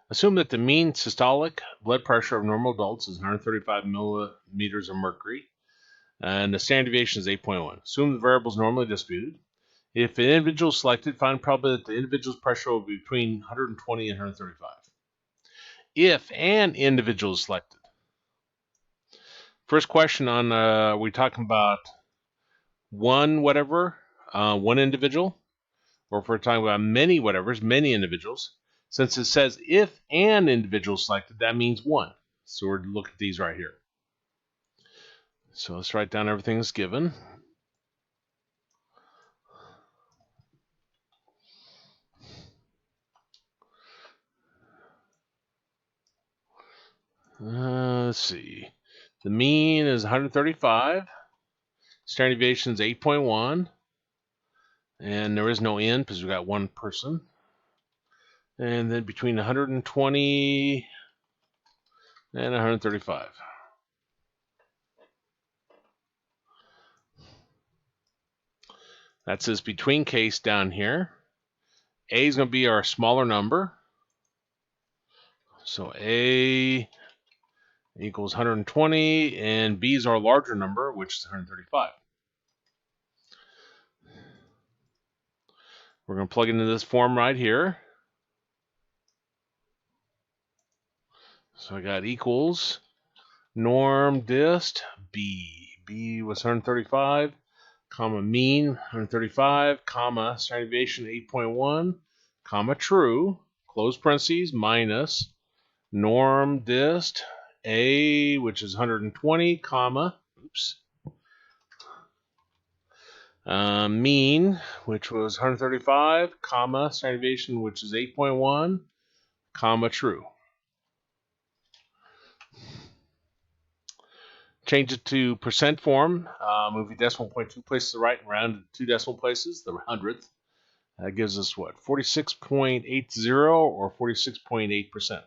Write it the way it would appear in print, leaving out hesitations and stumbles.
Assume that the mean systolic blood pressure of normal adults is 135 millimeters of mercury, and the standard deviation is 8.1. Assume the variable is normally distributed. If an individual is selected, find probability that the individual's pressure will be between 120 and 135. If an individual is selected. First question on, we're talking about one individual, or if we're talking about many whatevers, many individuals. Since it says if an individual is selected, that means one. So we're looking at these right here. So let's write down everything that's given. Let's see. The mean is 135. Standard deviation is 8.1. And there is no n because we got one person. And then between 120 and 135. That's this between case down here. A is going to be our smaller number. So A equals 120, and B is our larger number, which is 135. We're going to plug into this form right here. So I got equals norm dist B. B was 135, comma mean 135, comma standard deviation 8.1, comma true, close parentheses, minus norm dist A, which is 120, comma, mean, which was 135, comma, standard deviation, which is 8.1, comma, true. Change it to percent form. Move the decimal point 2 places to the right and round to 2 decimal places, the hundredth. That gives us what? 46.80 or 46.8%.